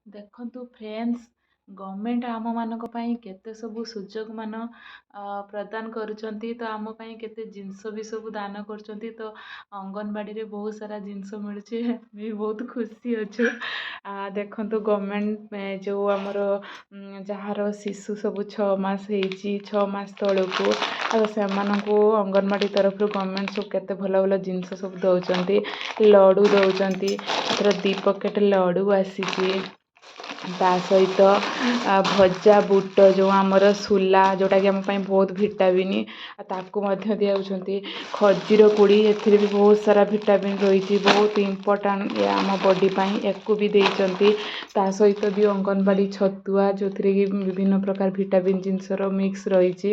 ଦେଖନ୍ତୁ friends, government ଆମମାନଙ୍କ ପାଇଁ କେତେ ସବୁ ସୁଯୋଗ ମାନ ପ୍ରଦାନ କରୁଛନ୍ତି। ତ ଆମ ପାଇଁ କେତେ ଜିନିଷ ବି ସବୁ ଦାନ କରୁଛନ୍ତି। ତ ଅଙ୍ଗନବାଡ଼ିରେ ବହୁତ ସାରା ଜିନିଷ ମିଳୁଛି, ଆମେ ବି ବହୁତ ଖୁସି ଅଛୁ। ଦେଖନ୍ତୁ ଗଭର୍ଣ୍ଣମେଣ୍ଟ ଯେଉଁ ଆମର ଯାହାର ଶିଶୁ ସବୁ 6 ମାସ ହେଇଛି, 6 ମାସ ତଳକୁ, ଆଉ ସେମାନଙ୍କୁ ଅଙ୍ଗନବାଡ଼ି ତରଫରୁ ଗଭର୍ଣ୍ଣମେଣ୍ଟ ସବୁ କେତେ ଭଲ ଭଲ ଜିନିଷ ସବୁ ଦେଉଛନ୍ତି। ଲଡ଼ୁ ଦେଉଛନ୍ତି, ଏଥର 2 ପ୍ୟାକେଟ୍ ଲଡ଼ୁ ଆସିଛି। ତା ସହିତ ଭଜା ବୁଟ ଯେଉଁ ଆମର ସୋଲା, ଯେଉଁଟାକି ଆମ ପାଇଁ ବହୁତ ଭିଟାମିନ୍, ତାକୁ ମଧ୍ୟ ଦିଆଯାଉଛନ୍ତି। ଖଜୁର କୋଳି, ଏଥିରେ ବି ବହୁତ ସାରା ଭିଟାମିନ୍ ରହିଛି, ବହୁତ ଇମ୍ପୋର୍ଟାଣ୍ଟ ଆମ ବଡ଼ି ପାଇଁ, ୟାକୁ ବି ଦେଇଛନ୍ତି। ତା ସହିତ ବି ଅଙ୍ଗନବାଡ଼ି ଛତୁଆ, ଯେଉଁଥିରେ କି ବିଭିନ୍ନ ପ୍ରକାର ଭିଟାମିନ୍ ଜିନିଷର ମିକ୍ସ ରହିଛି।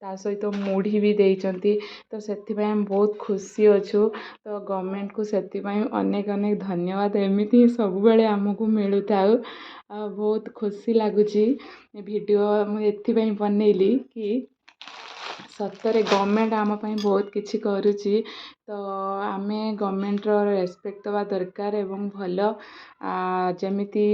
ତା ସହିତ ମୁଢ଼ି ବି ଦେଇଛନ୍ତି। ତ ସେଥିପାଇଁ ଆମେ ବହୁତ ଖୁସି ଅଛୁ। ତ ଗଭର୍ଣ୍ଣମେଣ୍ଟକୁ ସେଥିପାଇଁ ଅନେକ ଅନେକ ଧନ୍ୟବାଦ। ଏମିତି ହିଁ ସବୁବେଳେ ଆମକୁ ମିଳୁଥାଉ। ବହୁତ ଖୁସି ଲାଗୁଛି। ଭିଡ଼ିଓ ମୁଁ ଏଥିପାଇଁ ବନେଇଲି କି ସତରେ ଗଭର୍ଣ୍ଣମେଣ୍ଟ ଆମ ପାଇଁ ବହୁତ କିଛି କରୁଛି। ତ ଆମେ ଗଭର୍ଣ୍ଣମେଣ୍ଟର ରେସ୍ପେକ୍ଟ ଦେବା ଦରକାର ଏବଂ ଭଲ ଯେମିତି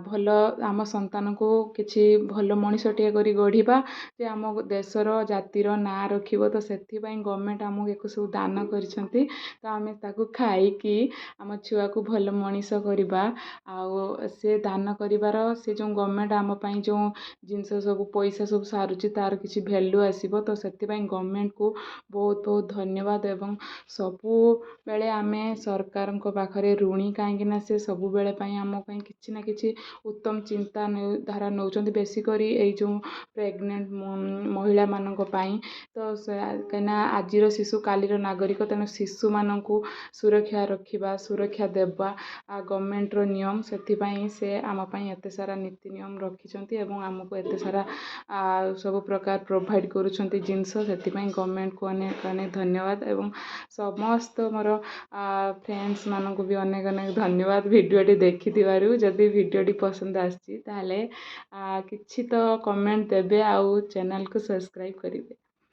ଭଲ ଆମ ସନ୍ତାନକୁ କିଛି ଭଲ ମଣିଷଟିଏ କରି ଗଢ଼ିବା, ଯେ ଆମ ଦେଶର ଜାତିର ନାଁ ରଖିବ। ତ ସେଥିପାଇଁ ଗଭର୍ଣ୍ଣମେଣ୍ଟ ଆମକୁ ଏକୁ ସବୁ ଦାନ କରିଛନ୍ତି। ତ ଆମେ ତାକୁ ଖାଇକି ଆମ ଛୁଆକୁ ଭଲ ମଣିଷ କରିବା। ଆଉ ସେ ଦାନ କରିବାର, ସେ ଯେଉଁ ଗଭର୍ଣ୍ଣମେଣ୍ଟ ଆମ ପାଇଁ ଯେଉଁ ଜିନିଷ ସବୁ ପଇସା ସବୁ ସାରୁଛି, ତା'ର କିଛି ଭ୍ୟାଲ୍ୟୁ ଆସିବ। ତ ସେଥିପାଇଁ ଗଭର୍ଣ୍ଣମେଣ୍ଟକୁ ବହୁତ ବହୁତ ଧନ୍ୟବାଦ। ଏବଂ ସବୁବେଳେ ଆମେ ସରକାରଙ୍କ ପାଖରେ ଋଣୀ, କାହିଁକିନା ସେ ସବୁବେଳେ ପାଇଁ ଆମ ପାଇଁ କିଛି ନା କିଛି ଉତ୍ତମ ଚିନ୍ତାଧାରା ନେଉଛନ୍ତି। ବେଶୀ କରି ଏଇ ଯେଉଁ ପ୍ରେଗନେଣ୍ଟ ମହିଳାମାନଙ୍କ ପାଇଁ। ତ କାହିଁକିନା ଆଜିର ଶିଶୁ କାଲିର ନାଗରିକ, ତେଣୁ ଶିଶୁମାନଙ୍କୁ ସୁରକ୍ଷା ରଖିବା, ସୁରକ୍ଷା ଦେବା ଗଭର୍ଣ୍ଣମେଣ୍ଟର ନିୟମ। ସେଥିପାଇଁ ସେ ଆମ ପାଇଁ ଏତେ ସାରା ନୀତି ନିୟମ ରଖିଛନ୍ତି ଏବଂ ଆମକୁ ଏତେ ସାରା ସବୁ ପ୍ରକାର ପ୍ରୋଭାଇଡ଼ କରୁଛନ୍ତି ଜିନିଷ। ସେଥିପାଇଁ ଗଭର୍ଣ୍ଣମେଣ୍ଟକୁ ଅନେକ ଅନେକ ଧନ୍ୟବାଦ ଏବଂ ସମସ୍ତ ମୋର ଫ୍ରେଣ୍ଡସ୍ମାନଙ୍କୁ ବି ଅନେକ ଅନେକ ଧନ୍ୟବାଦ ଭିଡ଼ିଓଟି ଦେଖିଥିବାରୁ। ଯଦି ଭିଡ଼ିଓଟି ପସନ୍ଦ ଆସିଛି ତାହେଲେ କିଛି ତ କମେଣ୍ଟ ଦେବେ ଆଉ ଚ୍ୟାନେଲକୁ ସବସ୍କ୍ରାଇବ୍ କରିବେ।